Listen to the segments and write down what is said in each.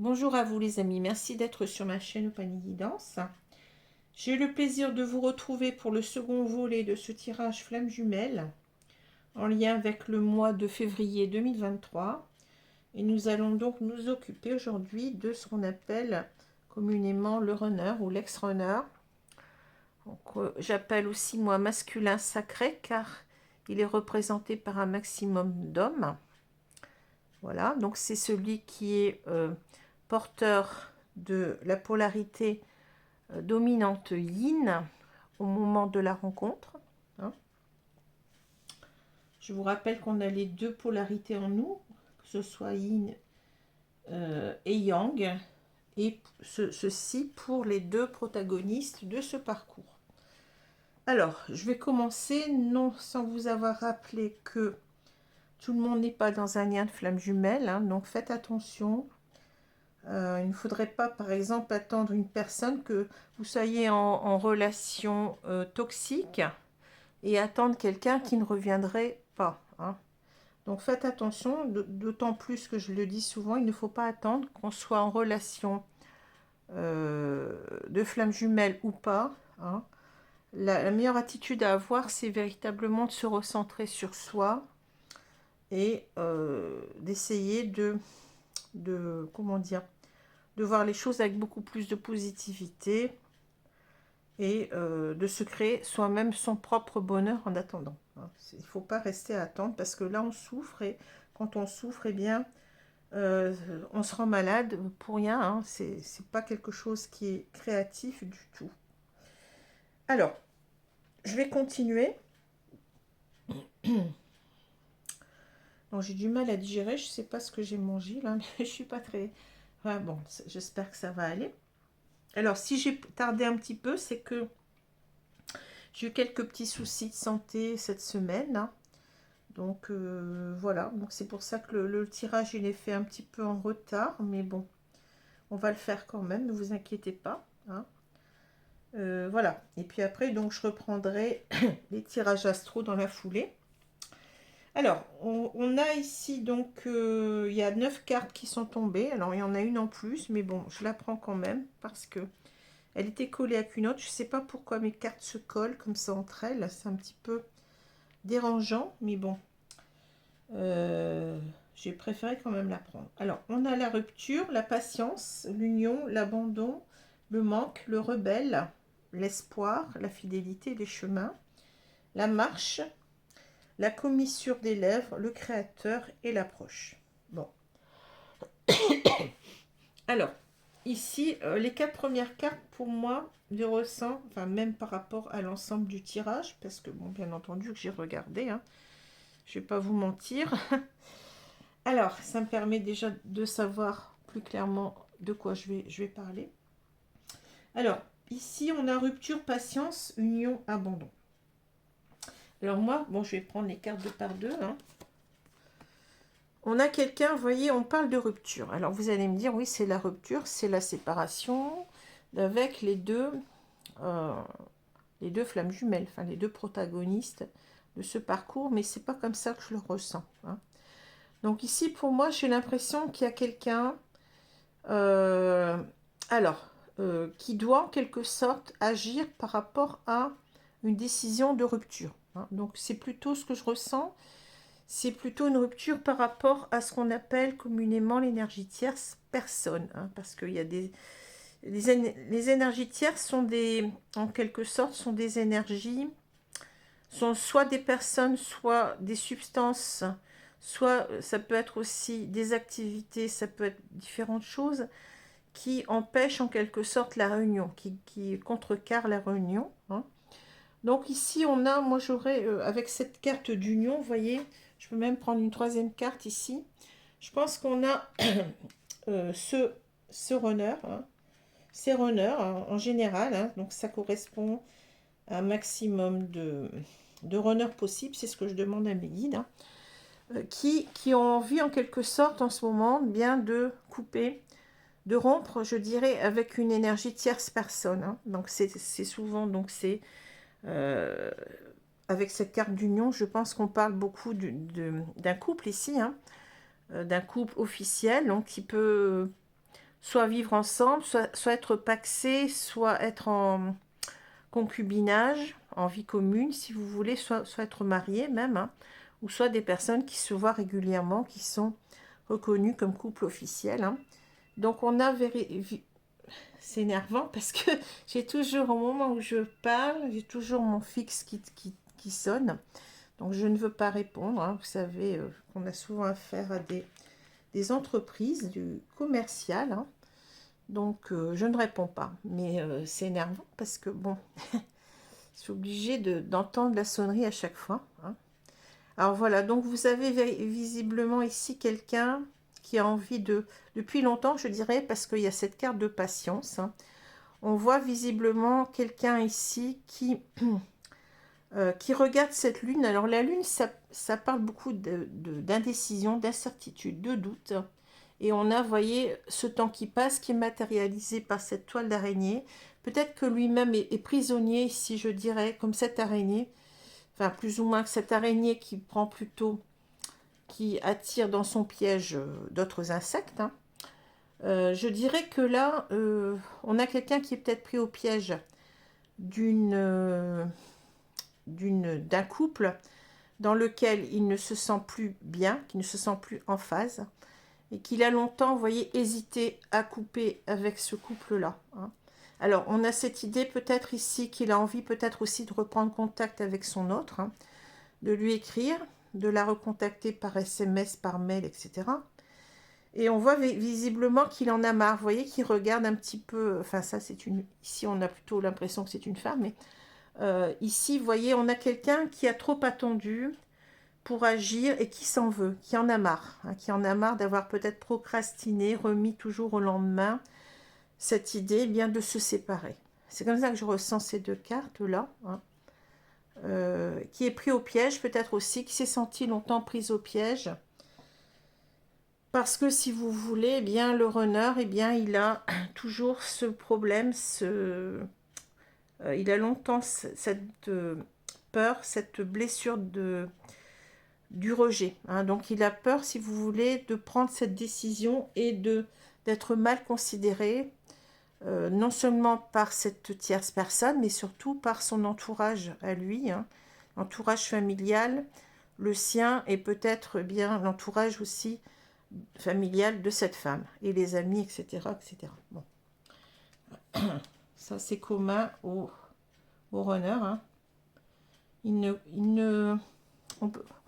Bonjour à vous les amis, merci d'être sur ma chaîne Opanie Guidance. J'ai le plaisir de vous retrouver pour le second volet de ce tirage Flamme Jumelle en lien avec le mois de février 2023. Et nous allons donc nous occuper aujourd'hui de ce qu'on appelle communément le runner ou l'ex-runner. J'appelle aussi moi masculin sacré car il est représenté par un maximum d'hommes. Voilà, donc c'est celui qui est porteur de la polarité dominante yin au moment de la rencontre. Hein. Je vous rappelle qu'on a les deux polarités en nous, que ce soit yin et yang, et ceci pour les deux protagonistes de ce parcours. Alors, je vais commencer, non sans vous avoir rappelé que tout le monde n'est pas dans un lien de flamme jumelle, hein, donc faites attention. Il ne faudrait pas, par exemple, attendre une personne que vous soyez en relation toxique et attendre quelqu'un qui ne reviendrait pas. Hein. Donc faites attention, d'autant plus que je le dis souvent, il ne faut pas attendre qu'on soit en relation de flamme jumelle ou pas. Hein. La meilleure attitude à avoir, c'est véritablement de se recentrer sur soi et d'essayer comment dire, de voir les choses avec beaucoup plus de positivité et de se créer soi-même son propre bonheur en attendant. Hein. Il ne faut pas rester à attendre parce que là on souffre et quand on souffre, eh bien, on se rend malade pour rien. Hein. C'est pas quelque chose qui est créatif du tout. Alors, je vais continuer. J'ai du mal à digérer, je ne sais pas ce que j'ai mangé là, mais je suis pas très... Enfin, bon, j'espère que ça va aller. Alors, si j'ai tardé un petit peu, c'est que j'ai eu quelques petits soucis de santé cette semaine. Hein. Donc, voilà. Donc, c'est pour ça que le tirage, il est fait un petit peu en retard. Mais bon, on va le faire quand même, ne vous inquiétez pas. Hein. Voilà. Et puis après, donc, je reprendrai les tirages astro dans la foulée. Alors, on a ici, donc, il y a 9 cartes qui sont tombées. Alors, il y en a une en plus, mais bon, je la prends quand même parce que elle était collée avec une autre. Je ne sais pas pourquoi mes cartes se collent comme ça entre elles. C'est un petit peu dérangeant, mais bon. J'ai préféré quand même la prendre. Alors, on a la rupture, la patience, l'union, l'abandon, le manque, le rebelle, l'espoir, la fidélité, les chemins, la marche, la commissure des lèvres, le créateur et l'approche. Bon. Alors, ici, les 4 premières cartes, pour moi, je ressens, enfin même par rapport à l'ensemble du tirage, parce que, bon, bien entendu que j'ai regardé, hein, je ne vais pas vous mentir. Alors, ça me permet déjà de savoir plus clairement de quoi je vais parler. Alors, ici, on a rupture, patience, union, abandon. Alors moi, bon, je vais prendre les cartes deux par deux. Hein. On a quelqu'un, vous voyez, on parle de rupture. Alors, vous allez me dire, oui, c'est la rupture, c'est la séparation avec les deux flammes jumelles, enfin les deux protagonistes de ce parcours, mais c'est pas comme ça que je le ressens. Hein. Donc ici, pour moi, j'ai l'impression qu'il y a quelqu'un, qui doit en quelque sorte agir par rapport à une décision de rupture. Hein. Donc c'est plutôt ce que je ressens, c'est plutôt une rupture par rapport à ce qu'on appelle communément l'énergie tierce personne, hein, parce qu'il y a les énergies tierces sont en quelque sorte, sont des énergies, sont soit des personnes, soit des substances, soit ça peut être aussi des activités, ça peut être différentes choses qui empêchent en quelque sorte la réunion, qui contrecarrent la réunion. Hein. Donc ici on a, moi j'aurais, avec cette carte d'union, vous voyez, je peux même prendre une troisième carte ici. Je pense qu'on a ce runner, hein, ces runners hein, en général, hein, donc ça correspond à un maximum de runners possibles, c'est ce que je demande à mes guides, hein, qui ont envie en quelque sorte en ce moment bien de couper, de rompre, je dirais, avec une énergie tierce personne. Hein. Donc c'est souvent, donc c'est avec cette carte d'union, je pense qu'on parle beaucoup d'un couple ici, hein, d'un couple officiel, donc qui peut soit vivre ensemble, soit être pacsé, soit être en concubinage, en vie commune, si vous voulez, soit être marié même, hein, ou soit des personnes qui se voient régulièrement, qui sont reconnues comme couple officiel. Hein. Donc on a c'est énervant parce que j'ai toujours, au moment où je parle, j'ai toujours mon fixe qui sonne. Donc je ne veux pas répondre. Hein. Vous savez qu'on a souvent affaire à des entreprises, du commercial. Hein. Donc je ne réponds pas. Mais c'est énervant parce que bon, je suis obligée d'entendre la sonnerie à chaque fois. Hein. Alors voilà, donc vous avez visiblement ici quelqu'un qui a envie depuis longtemps, je dirais, parce qu'il y a cette carte de patience. Hein. On voit visiblement quelqu'un ici qui regarde cette lune. Alors la lune, ça parle beaucoup d'indécision, d'incertitude, de doute. Et on a, vous voyez, ce temps qui passe, qui est matérialisé par cette toile d'araignée. Peut-être que lui-même est prisonnier ici, je dirais, comme cette araignée. Enfin, plus ou moins que cette araignée qui prend plutôt, qui attire dans son piège d'autres insectes. Hein. Je dirais que là, on a quelqu'un qui est peut-être pris au piège d'un couple dans lequel il ne se sent plus bien, qui ne se sent plus en phase, et qu'il a longtemps, vous voyez, hésité à couper avec ce couple-là. Hein. Alors, on a cette idée peut-être ici qu'il a envie peut-être aussi de reprendre contact avec son autre, hein, de lui écrire, de la recontacter par SMS, par mail, etc. Et on voit visiblement qu'il en a marre. Vous voyez qu'il regarde un petit peu, enfin ça c'est une, ici on a plutôt l'impression que c'est une femme, mais ici vous voyez on a quelqu'un qui a trop attendu pour agir et qui s'en veut, qui en a marre, hein, qui en a marre d'avoir peut-être procrastiné, remis toujours au lendemain cette idée eh bien de se séparer. C'est comme ça que je ressens ces deux cartes-là, hein, qui est pris au piège peut-être aussi, qui s'est senti longtemps prise au piège. Parce que si vous voulez, eh bien, le runner, eh bien, il a toujours ce problème, il a longtemps cette peur, cette blessure du rejet. Hein. Donc il a peur, si vous voulez, de prendre cette décision et d'être mal considéré, non seulement par cette tierce personne, mais surtout par son entourage à lui, hein, l'entourage familial, le sien, et peut-être bien l'entourage aussi familial de cette femme, et les amis, etc. etc. Bon. Ça, c'est commun aux runners. Hein. On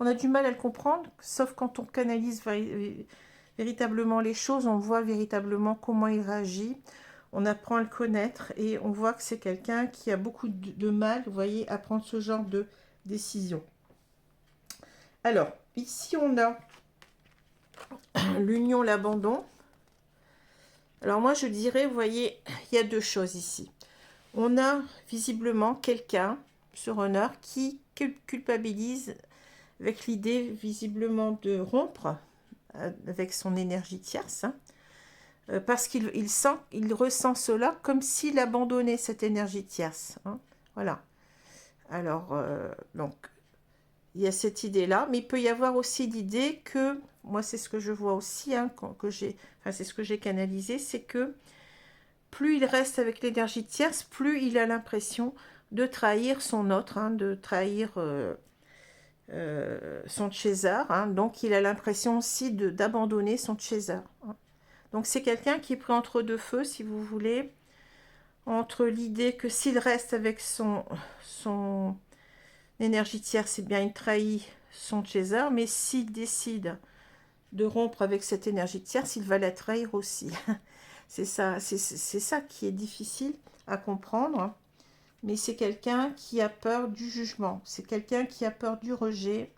a du mal à le comprendre, sauf quand on canalise véritablement les choses, on voit véritablement comment il réagit, on apprend à le connaître, et on voit que c'est quelqu'un qui a beaucoup de mal, vous voyez, à prendre ce genre de décision. Alors, ici, on a l'union, l'abandon. Alors moi, je dirais, vous voyez, il y a deux choses ici. On a visiblement quelqu'un, ce runner, qui culpabilise avec l'idée visiblement de rompre avec son énergie tierce, hein, parce qu'il ressent cela comme s'il abandonnait cette énergie tierce. Hein, voilà. Alors, donc, il y a cette idée-là, mais il peut y avoir aussi l'idée que, moi c'est ce que je vois aussi, hein, c'est ce que j'ai canalisé, c'est que plus il reste avec l'énergie tierce, plus il a l'impression de trahir son autre, hein, de trahir son chaser. Hein, donc il a l'impression aussi d'abandonner son chaser. Hein. Donc c'est quelqu'un qui est pris entre deux feux, si vous voulez, entre l'idée que s'il reste avec son énergie tierce, c'est bien il trahit son chaser, mais s'il décide de rompre avec cette énergie tierce, il va la trahir aussi. C'est ça qui est difficile à comprendre, mais c'est quelqu'un qui a peur du jugement, c'est quelqu'un qui a peur du rejet,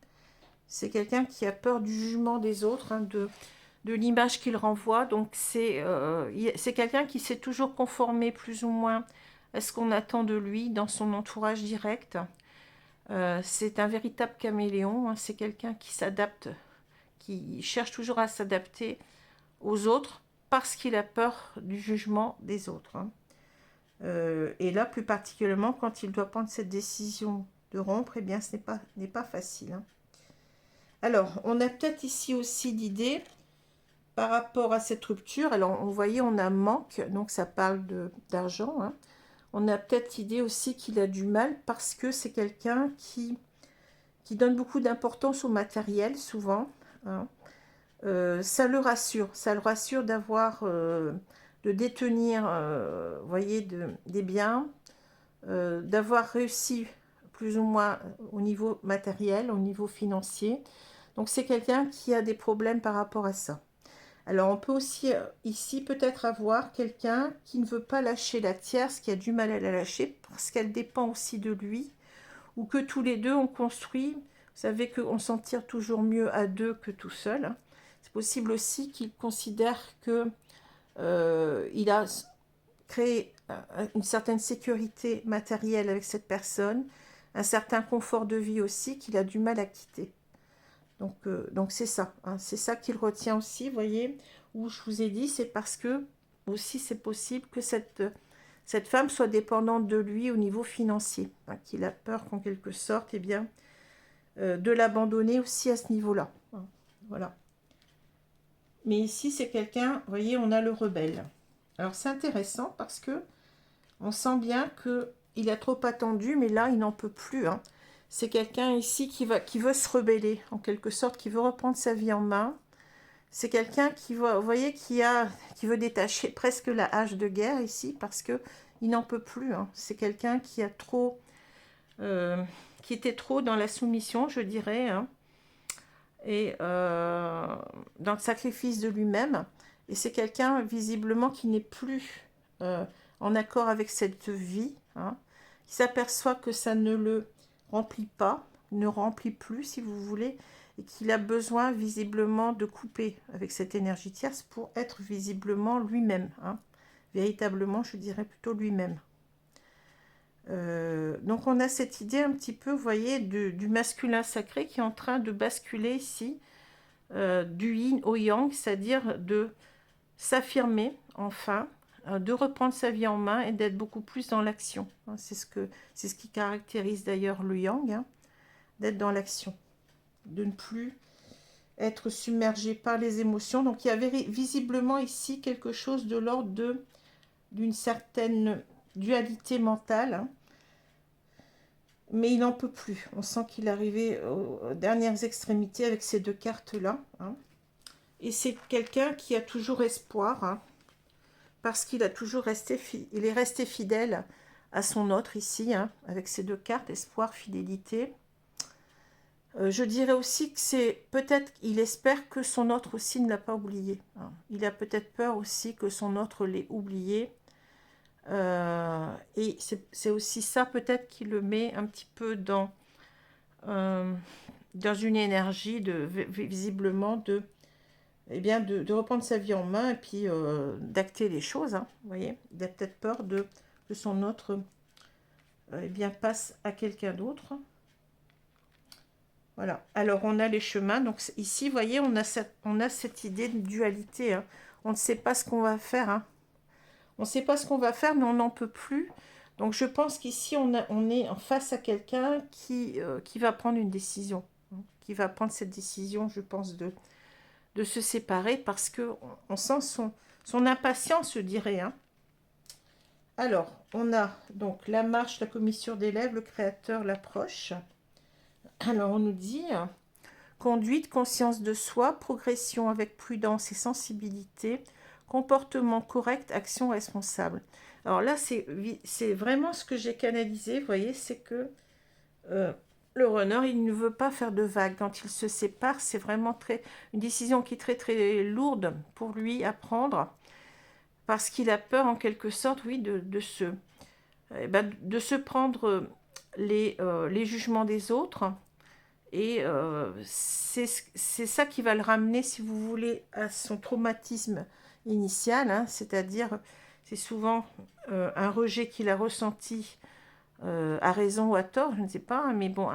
c'est quelqu'un qui a peur du jugement des autres, hein, de l'image qu'il renvoie. Donc c'est quelqu'un qui s'est toujours conformé plus ou moins à ce qu'on attend de lui dans son entourage direct. C'est un véritable caméléon, hein, c'est quelqu'un qui s'adapte, qui cherche toujours à s'adapter aux autres parce qu'il a peur du jugement des autres. Hein. Et là, plus particulièrement, quand il doit prendre cette décision de rompre, eh bien, ce n'est pas facile. Hein. Alors, on a peut-être ici aussi l'idée par rapport à cette rupture, alors vous voyez, on a manque, donc ça parle d'argent, hein. On a peut-être l'idée aussi qu'il a du mal parce que c'est quelqu'un qui donne beaucoup d'importance au matériel, souvent, hein. Ça le rassure d'avoir, de détenir, vous voyez, des biens, d'avoir réussi plus ou moins au niveau matériel, au niveau financier. Donc c'est quelqu'un qui a des problèmes par rapport à ça. Alors on peut aussi ici peut-être avoir quelqu'un qui ne veut pas lâcher la tierce, qui a du mal à la lâcher parce qu'elle dépend aussi de lui, ou que tous les deux ont construit. Vous savez qu'on s'en tire toujours mieux à deux que tout seul, hein. C'est possible aussi qu'il considère que il a créé une certaine sécurité matérielle avec cette personne, un certain confort de vie aussi qu'il a du mal à quitter. Donc c'est ça, hein, c'est ça qu'il retient aussi, vous voyez, où je vous ai dit, c'est parce que aussi c'est possible que cette femme soit dépendante de lui au niveau financier, hein, qu'il a peur qu'en quelque sorte, eh bien, de l'abandonner aussi à ce niveau-là, hein, voilà. Mais ici, c'est quelqu'un, vous voyez, on a le rebelle. Alors c'est intéressant parce que on sent bien que il a trop attendu, mais là, il n'en peut plus, hein. C'est quelqu'un ici qui veut se rebeller, en quelque sorte, qui veut reprendre sa vie en main. C'est quelqu'un qui va, vous voyez, qui veut détacher presque la hache de guerre ici, parce que il n'en peut plus, hein. C'est quelqu'un qui a trop, qui était trop dans la soumission, je dirais, hein, et dans le sacrifice de lui-même. Et c'est quelqu'un, visiblement, qui n'est plus en accord avec cette vie, hein, qui s'aperçoit que ça ne le remplit pas, ne remplit plus, si vous voulez, et qu'il a besoin, visiblement, de couper avec cette énergie tierce pour être visiblement lui-même, hein. Véritablement, je dirais plutôt lui-même. Donc on a cette idée un petit peu, vous voyez, du masculin sacré qui est en train de basculer ici, du yin au yang, c'est-à-dire de s'affirmer enfin, de reprendre sa vie en main et d'être beaucoup plus dans l'action, hein. C'est ce qui caractérise d'ailleurs le yang, hein, d'être dans l'action, de ne plus être submergé par les émotions. Donc il y avait visiblement ici quelque chose de l'ordre d'une certaine dualité mentale, hein. Mais il n'en peut plus. On sent qu'il est arrivé aux dernières extrémités avec ces deux cartes-là, hein. Et c'est quelqu'un qui a toujours espoir, hein, parce qu'il a toujours il est resté fidèle à son autre ici, hein, avec ces deux cartes, espoir, fidélité. Je dirais aussi que c'est peut-être, il espère que son autre aussi ne l'a pas oublié, hein. Il a peut-être peur aussi que son autre l'ait oublié. Et c'est aussi ça peut-être qui le met un petit peu dans une énergie visiblement eh bien de reprendre sa vie en main et puis d'acter les choses, hein, vous voyez. Il a peut-être peur que son autre eh bien, passe à quelqu'un d'autre. Voilà. Alors, on a les chemins. Donc, ici, vous voyez, on a cette idée de dualité, hein. On ne sait pas ce qu'on va faire, hein. On ne sait pas ce qu'on va faire, mais on n'en peut plus. Donc, je pense qu'ici, on est en face à quelqu'un qui va prendre une décision, hein, qui va prendre cette décision, je pense, de se séparer parce qu'on sent son impatience, je dirais, hein. Alors, on a donc la marche, la commissure des lèvres, le créateur, l'approche. Alors, on nous dit conduite, conscience de soi, progression avec prudence et sensibilité, comportement correct, action responsable. Alors là, c'est vraiment ce que j'ai canalisé, vous voyez, c'est que le runner, il ne veut pas faire de vagues. Quand il se sépare, c'est vraiment une décision qui est très très lourde pour lui à prendre, parce qu'il a peur en quelque sorte, oui, de se prendre les jugements des autres. Et c'est ça qui va le ramener, si vous voulez, à son traumatisme initial, hein, c'est-à-dire, c'est souvent un rejet qu'il a ressenti à raison ou à tort, je ne sais pas, hein, mais bon,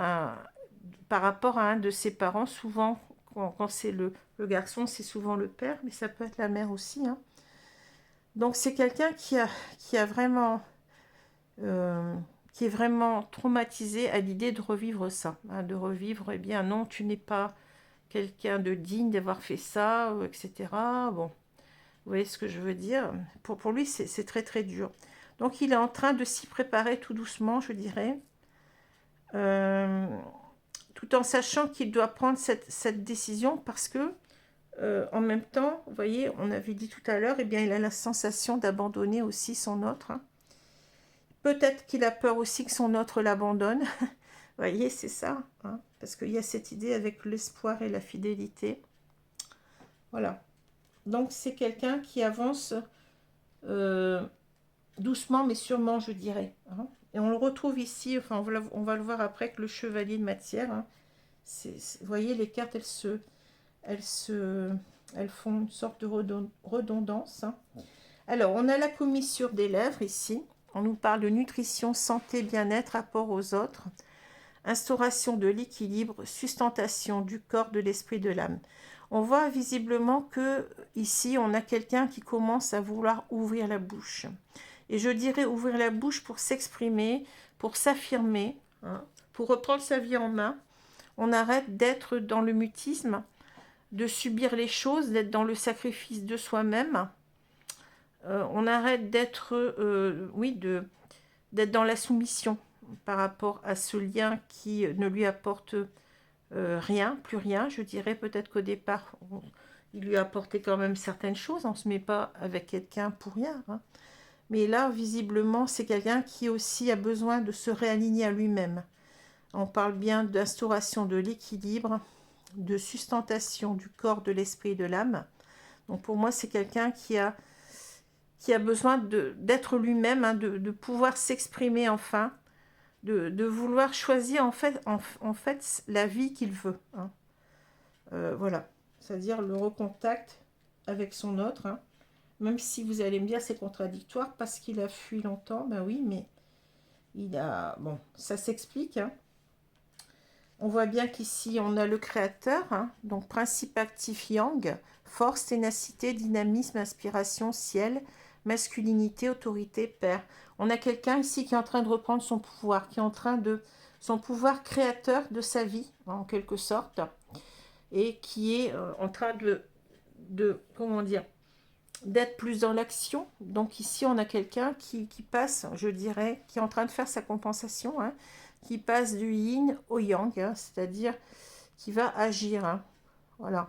par rapport à un de ses parents, souvent, quand c'est le garçon, c'est souvent le père, mais ça peut être la mère aussi, hein. Donc c'est quelqu'un qui a vraiment... qui est vraiment traumatisé à l'idée de revivre ça, hein, de revivre, eh bien non, tu n'es pas quelqu'un de digne d'avoir fait ça, etc. Bon, vous voyez ce que je veux dire? Pour lui, c'est très très dur. Donc il est en train de s'y préparer tout doucement, je dirais. Tout en sachant qu'il doit prendre cette décision parce que, en même temps, vous voyez, on avait dit tout à l'heure, eh bien, il a la sensation d'abandonner aussi son autre. Hein. Peut-être qu'il a peur aussi que son autre l'abandonne. Vous voyez, c'est ça. Hein, parce qu'il y a cette idée avec l'espoir et la fidélité. Voilà. Donc, c'est quelqu'un qui avance doucement, mais sûrement, je dirais. Hein. Et on le retrouve ici, enfin, on va le voir après, que le chevalier de matière. Hein, vous voyez, les cartes, elles font une sorte de redondance. Hein. Alors, on a la commissure des lèvres ici. On nous parle de nutrition, santé, bien-être, rapport aux autres, instauration de l'équilibre, sustentation du corps, de l'esprit, de l'âme. On voit visiblement que ici, on a quelqu'un qui commence à vouloir ouvrir la bouche. Et je dirais ouvrir la bouche pour s'exprimer, pour s'affirmer, hein, pour reprendre sa vie en main. On arrête d'être dans le mutisme, de subir les choses, d'être dans le sacrifice de soi-même. On arrête d'être, d'être dans la soumission par rapport à ce lien qui ne lui apporte rien, plus rien. Je dirais peut-être qu'au départ, il lui a apporté quand même certaines choses. On ne se met pas avec quelqu'un pour rien. Hein. Mais là, visiblement, c'est quelqu'un qui aussi a besoin de se réaligner à lui-même. On parle bien d'instauration de l'équilibre, de sustentation du corps, de l'esprit et de l'âme. Donc pour moi, c'est quelqu'un qui a besoin d'être lui-même, hein, de pouvoir s'exprimer enfin, de vouloir choisir en fait la vie qu'il veut. Hein. Voilà, c'est-à-dire le recontact avec son autre. Hein. Même si vous allez me dire c'est contradictoire parce qu'il a fui longtemps, ben oui, mais bon, ça s'explique. Hein. On voit bien qu'ici, on a le créateur, hein, donc principe actif yang, force, ténacité, dynamisme, inspiration, ciel, masculinité, autorité, père. On a quelqu'un ici qui est en train de reprendre son pouvoir, qui est en train de... son pouvoir créateur de sa vie, en quelque sorte, et qui est en train comment dire, d'être plus dans l'action. Donc ici, on a quelqu'un qui passe, je dirais, qui est en train de faire sa compensation, hein, qui passe du yin au yang, hein, c'est-à-dire qui va agir. Hein. Voilà.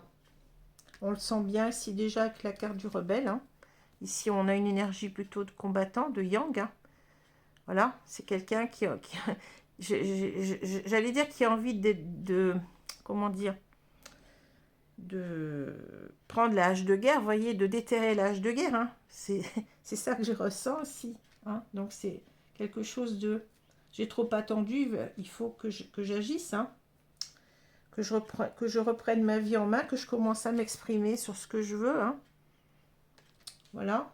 On le sent bien ici déjà avec la carte du rebelle. Hein. Ici, on a une énergie plutôt de combattant, de yang. Hein. Voilà, c'est quelqu'un j'allais dire qui a envie comment dire, de prendre la hache de guerre, vous voyez, de déterrer la hache de guerre. Hein. C'est ça que je ressens aussi. Hein. Donc c'est quelque chose de... J'ai trop attendu, il faut que j'agisse, hein. Que je reprenne ma vie en main, que je commence à m'exprimer sur ce que je veux. Hein. Voilà.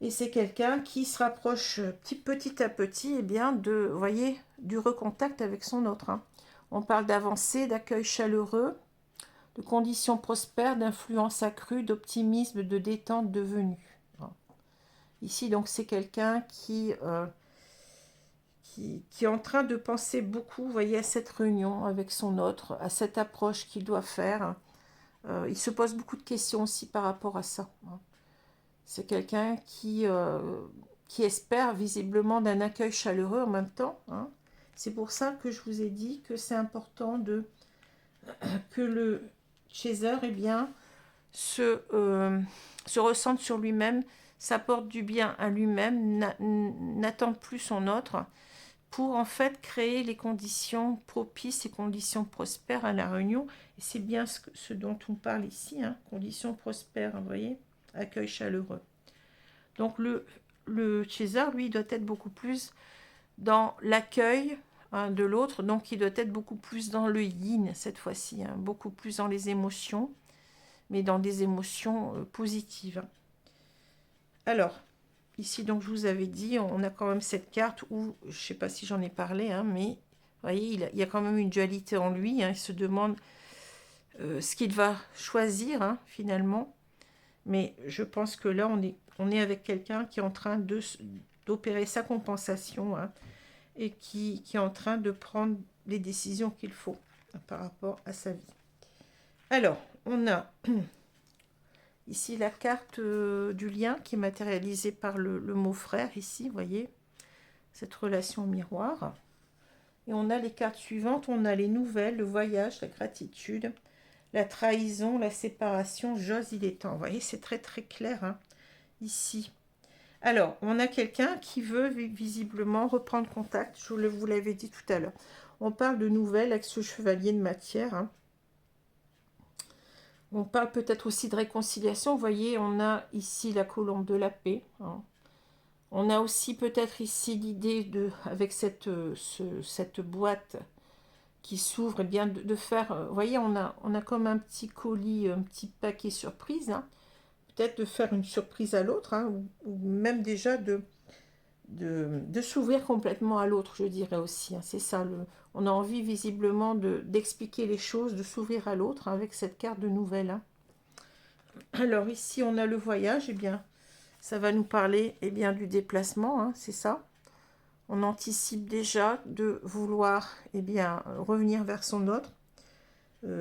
Et c'est quelqu'un qui se rapproche petit à petit, bien, vous voyez, du recontact avec son autre. Hein. On parle d'avancée, d'accueil chaleureux, de conditions prospères, d'influence accrue, d'optimisme, de détente devenue. Ici, donc, c'est quelqu'un qui est en train de penser beaucoup, vous voyez, à cette réunion avec son autre, à cette approche qu'il doit faire. Il se pose beaucoup de questions aussi par rapport à ça. C'est quelqu'un qui espère visiblement d'un accueil chaleureux en même temps. Hein. C'est pour ça que je vous ai dit que c'est important que le chaser, eh bien, se ressente sur lui-même, s'apporte du bien à lui-même, n'attend plus son autre, pour en fait créer les conditions propices et conditions prospères à la réunion. Et c'est bien ce dont on parle ici, hein, conditions prospères, vous voyez, accueil chaleureux. Donc le chaser, lui, doit être beaucoup plus dans l'accueil, hein, de l'autre, donc il doit être beaucoup plus dans le yin cette fois-ci, hein, beaucoup plus dans les émotions, mais dans des émotions positives. Alors, ici, donc, je vous avais dit, on a quand même cette carte où, je ne sais pas si j'en ai parlé, hein, mais vous voyez, il y a quand même une dualité en lui. Hein, il se demande ce qu'il va choisir, hein, finalement. Mais je pense que là, on est avec quelqu'un qui est en train d'opérer sa compensation, hein, et qui est en train de prendre les décisions qu'il faut. par rapport à sa vie. Alors, on a ici la carte du lien qui est matérialisée par le mot frère, ici, vous voyez, cette relation miroir. Et on a les cartes suivantes, on a les nouvelles, le voyage, la gratitude, la trahison, la séparation, j'ose, il est temps. Vous voyez, c'est très très clair hein, ici. Alors, on a quelqu'un qui veut visiblement reprendre contact, je vous l'avais dit tout à l'heure. On parle de nouvelles avec ce chevalier de matière. Hein. On parle peut-être aussi de réconciliation. Vous voyez, on a ici la colombe de la paix. Hein. On a aussi peut-être ici l'idée de, avec cette boîte qui s'ouvre, et bien de faire, vous voyez, on a comme un petit colis, un petit paquet surprise. Hein. Peut-être de faire une surprise à l'autre, hein, ou même déjà de s'ouvrir complètement à l'autre, je dirais aussi. Hein. C'est ça, on a envie visiblement d'expliquer les choses, de s'ouvrir à l'autre hein, avec cette carte de nouvelles. Hein. Alors ici, on a le voyage, eh bien, ça va nous parler eh bien, du déplacement, hein, c'est ça. On anticipe déjà de vouloir eh bien, revenir vers son autre,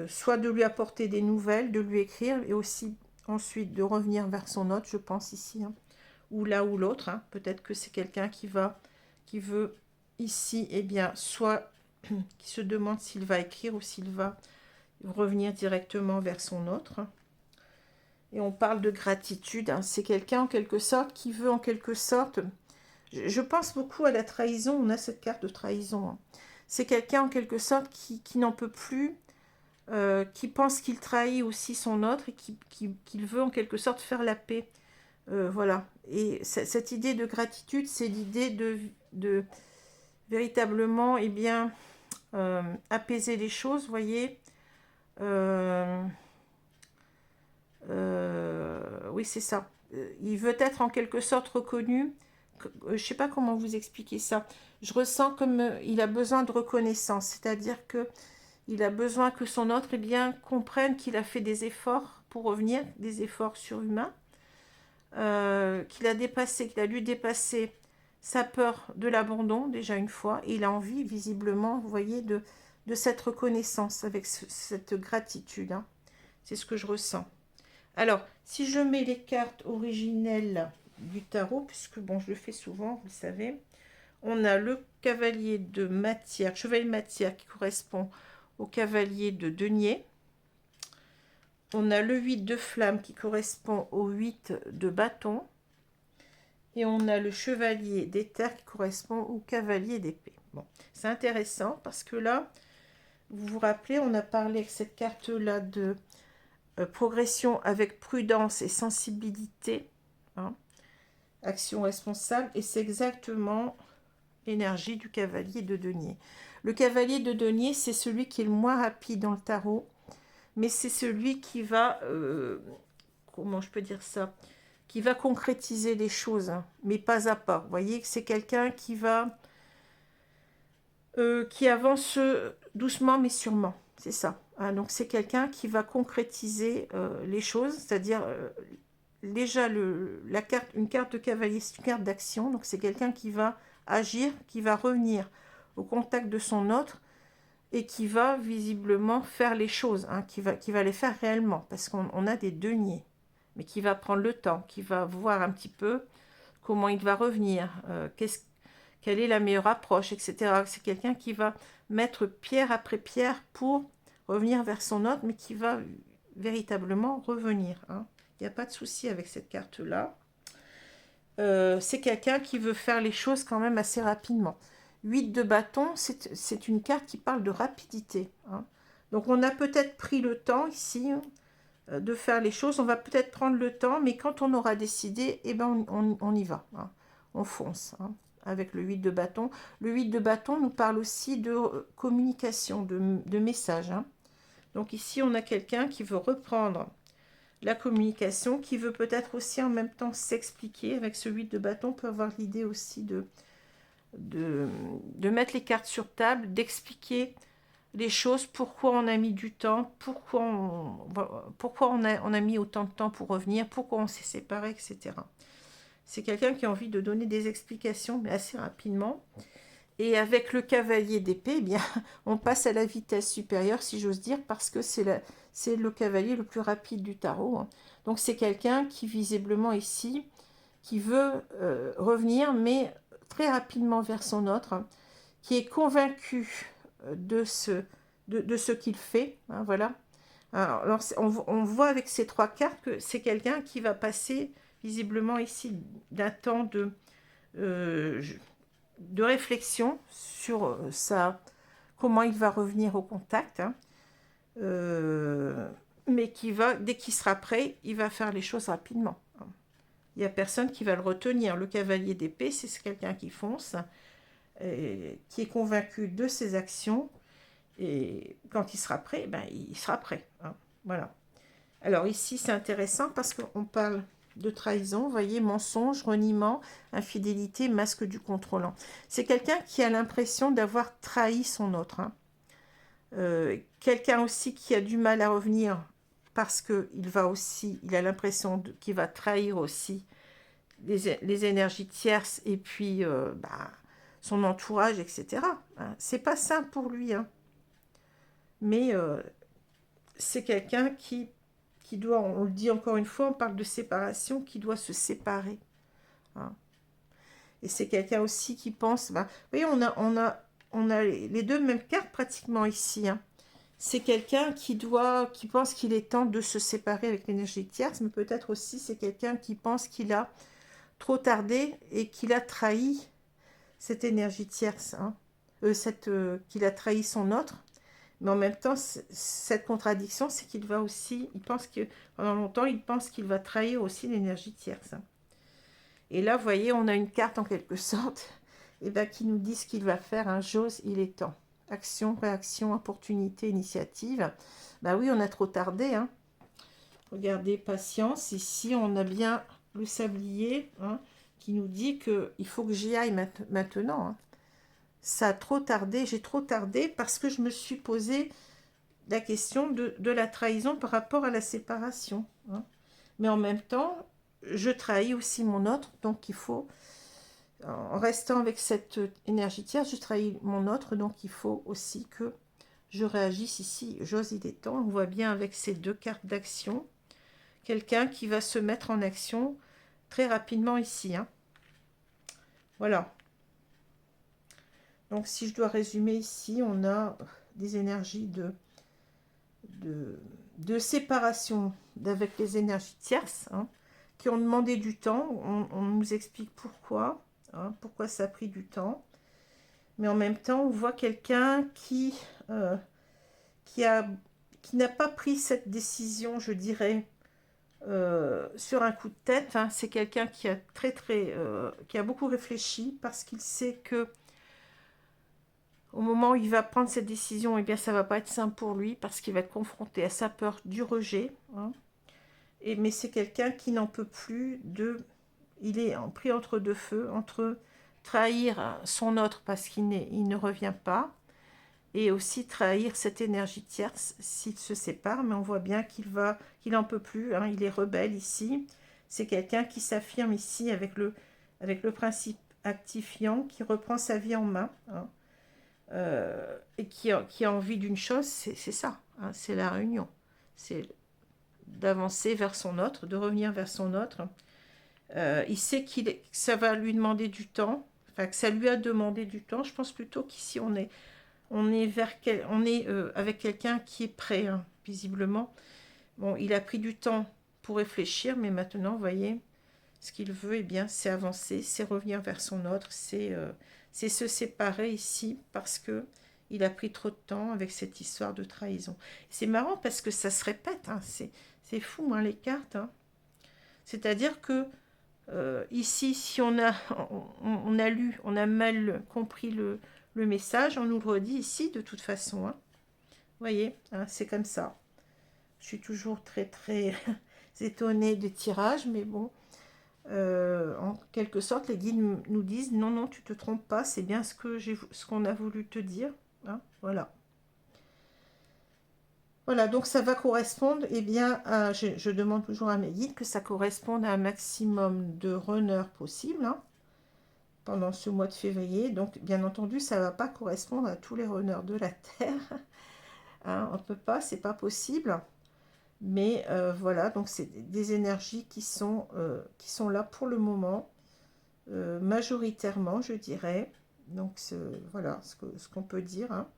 soit de lui apporter des nouvelles, de lui écrire, et aussi ensuite de revenir vers son autre, je pense ici, hein, ou l'un ou l'autre. Hein. Peut-être que c'est quelqu'un qui veut ici, eh bien, soit qui se demande s'il va écrire ou s'il va revenir directement vers son autre. Et on parle de gratitude. Hein. C'est quelqu'un en quelque sorte qui veut en quelque sorte... Je pense beaucoup à la trahison. On a cette carte de trahison. Hein. C'est quelqu'un en quelque sorte qui n'en peut plus, qui pense qu'il trahit aussi son autre et qu'il veut en quelque sorte faire la paix. Voilà. Et cette idée de gratitude, c'est l'idée de véritablement eh bien, apaiser les choses, vous voyez. Oui, c'est ça. Il veut être en quelque sorte reconnu. Je ne sais pas comment vous expliquer ça. Je ressens comme il a besoin de reconnaissance, c'est-à-dire que il a besoin que son autre eh bien, comprenne qu'il a fait des efforts pour revenir, des efforts surhumains, qu'il a dû dépasser sa peur de l'abandon déjà une fois, et il a envie visiblement, vous voyez, de cette reconnaissance avec cette gratitude. Hein. C'est ce que je ressens. Alors, si je mets les cartes originelles du tarot, puisque bon, je le fais souvent, vous le savez, on a le cavalier de matière, chevalier de matière qui correspond au cavalier de denier. On a le 8 de flamme qui correspond au 8 de bâton. Et on a le chevalier d'éther qui correspond au cavalier d'épée. Bon, c'est intéressant parce que là, vous vous rappelez, on a parlé avec cette carte-là de progression avec prudence et sensibilité. Hein, action responsable. Et c'est exactement l'énergie du cavalier de denier. Le cavalier de denier, c'est celui qui est le moins rapide dans le tarot. Mais c'est celui qui va... comment je peux dire ça ? Qui va concrétiser les choses, hein, mais pas à pas. Vous voyez que c'est quelqu'un qui va... qui avance doucement mais sûrement. C'est ça. Hein, donc c'est quelqu'un qui va concrétiser les choses, c'est-à-dire... déjà, une carte de cavalier, c'est une carte d'action. Donc c'est quelqu'un qui va agir, qui va revenir au contact de son autre et qui va visiblement faire les choses, hein, qui va les faire réellement, parce qu'on a des deniers, mais qui va prendre le temps, qui va voir un petit peu comment il va revenir, quelle est la meilleure approche, etc. C'est quelqu'un qui va mettre pierre après pierre pour revenir vers son autre, mais qui va véritablement revenir. Hein. Il n'y a pas de souci avec cette carte-là. C'est quelqu'un qui veut faire les choses quand même assez rapidement. 8 de bâton, c'est une carte qui parle de rapidité. Hein. Donc on a peut-être pris le temps ici de faire les choses. On va peut-être prendre le temps, mais quand on aura décidé, eh ben on y va. Hein. On fonce hein, avec le 8 de bâton. Le 8 de bâton nous parle aussi de communication, de messages. Hein. Donc ici, on a quelqu'un qui veut reprendre la communication, qui veut peut-être aussi en même temps s'expliquer. Avec ce 8 de bâton, on peut avoir l'idée aussi de mettre les cartes sur table, d'expliquer les choses, pourquoi on a mis du temps, pourquoi on a mis autant de temps pour revenir, pourquoi on s'est séparés, etc. C'est quelqu'un qui a envie de donner des explications, mais assez rapidement. Et avec le cavalier d'épée, eh bien, on passe à la vitesse supérieure, si j'ose dire, parce que c'est le cavalier le plus rapide du tarot, hein. Donc c'est quelqu'un qui, visiblement ici, qui veut revenir, mais très rapidement vers son autre, hein, qui est convaincu de ce qu'il fait, hein, voilà. Alors, on voit avec ces trois cartes que c'est quelqu'un qui va passer, visiblement ici, d'un temps euh, de réflexion sur comment il va revenir au contact, hein. Mais dès qu'il sera prêt, il va faire les choses rapidement, hein. Il n'y a personne qui va le retenir. Le cavalier d'épée, c'est quelqu'un qui fonce, qui est convaincu de ses actions, et quand il sera prêt, ben, il sera prêt, hein. Voilà. Alors ici, c'est intéressant parce qu'on parle de trahison, vous voyez, mensonge, reniement, infidélité, masque du contrôlant. C'est quelqu'un qui a l'impression d'avoir trahi son autre, hein. Quelqu'un aussi qui a du mal à revenir parce il a l'impression qu'il va trahir aussi les énergies tierces et puis son entourage, etc., hein. C'est pas simple pour lui, hein. Mais c'est quelqu'un qui doit, on le dit encore une fois, on parle de séparation, qui doit se séparer, hein. Et c'est quelqu'un aussi qui pense, vous voyez, on a les deux mêmes cartes pratiquement ici, hein. C'est quelqu'un qui pense qu'il est temps de se séparer avec l'énergie tierce, mais peut-être aussi c'est quelqu'un qui pense qu'il a trop tardé et qu'il a trahi cette énergie tierce, hein. Qu'il a trahi son autre. Mais en même temps, cette contradiction, c'est qu'il pense que pendant longtemps, il pense qu'il va trahir aussi l'énergie tierce, hein. Et là, vous voyez, on a une carte en quelque sorte qui nous dit ce qu'il va faire, hein. J'ose, il est temps. Action, réaction, opportunité, initiative. Oui, on a trop tardé, hein. Regardez, patience. Ici, on a bien le sablier, hein, qui nous dit qu'il faut que j'y aille maintenant, hein. Ça a trop tardé, j'ai trop tardé parce que je me suis posé la question de la trahison par rapport à la séparation, hein. Mais en même temps, je trahis aussi mon autre, donc il faut, en restant avec cette énergie tierce, je trahis mon autre, donc il faut aussi que je réagisse ici. J'ose, il est temps. On voit bien avec ces deux cartes d'action, quelqu'un qui va se mettre en action très rapidement ici, hein. Voilà. Donc si je dois résumer ici, on a des énergies de séparation avec les énergies tierces, hein, qui ont demandé du temps. On nous explique pourquoi, hein, pourquoi ça a pris du temps. Mais en même temps, on voit quelqu'un qui n'a pas pris cette décision, je dirais, sur un coup de tête, hein. C'est quelqu'un qui a qui a beaucoup réfléchi parce qu'il sait que au moment où il va prendre cette décision, eh bien, ça va pas être simple pour lui parce qu'il va être confronté à sa peur du rejet, hein. Mais c'est quelqu'un qui n'en peut plus il est pris entre deux feux, entre trahir son autre parce qu'il ne revient pas, et aussi trahir cette énergie tierce s'il se sépare. Mais on voit bien qu'il en peut plus, hein. Il est rebelle ici. C'est quelqu'un qui s'affirme ici avec le principe actifiant, qui reprend sa vie en main, hein. Et qui a envie d'une chose, c'est ça, hein, c'est la réunion. C'est d'avancer vers son autre, de revenir vers son autre. Il sait que ça va lui demander du temps, enfin que ça lui a demandé du temps. Je pense plutôt qu'ici on est avec quelqu'un qui est prêt, hein, visiblement. Bon, il a pris du temps pour réfléchir, mais maintenant, vous voyez, ce qu'il veut, eh bien, c'est avancer, c'est revenir vers son autre, c'est se séparer ici parce que il a pris trop de temps avec cette histoire de trahison. C'est marrant parce que ça se répète, hein, c'est fou, hein, les cartes, hein. C'est-à-dire que ici, si on a lu, on a mal compris le message, on nous le redit ici de toute façon, hein. Vous voyez, hein, c'est comme ça. Je suis toujours très très étonnée de tirage, mais bon, en quelque sorte, les guides nous disent non, non, tu te trompes pas, c'est bien ce qu'on a voulu te dire, hein, voilà. Voilà, donc ça va correspondre, eh bien, je demande toujours à mes guides que ça corresponde à un maximum de runners possible, hein. pendant ce mois de février. Donc, bien entendu, ça ne va pas correspondre à tous les honneurs de la Terre. Hein, on ne peut pas, c'est pas possible. Mais voilà, donc c'est des énergies qui sont là pour le moment, majoritairement, je dirais. Donc, voilà ce qu'on peut dire. Hein.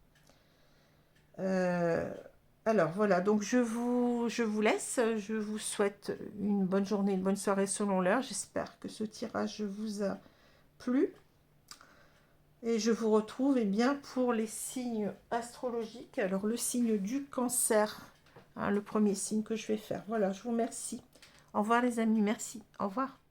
Alors voilà, donc je vous laisse, je vous souhaite une bonne journée, une bonne soirée selon l'heure. J'espère que ce tirage vous a plu. Et je vous retrouve bien, pour les signes astrologiques. Alors le signe du Cancer, hein, le premier signe que je vais faire. Voilà, je vous remercie. Au revoir les amis, merci. Au revoir.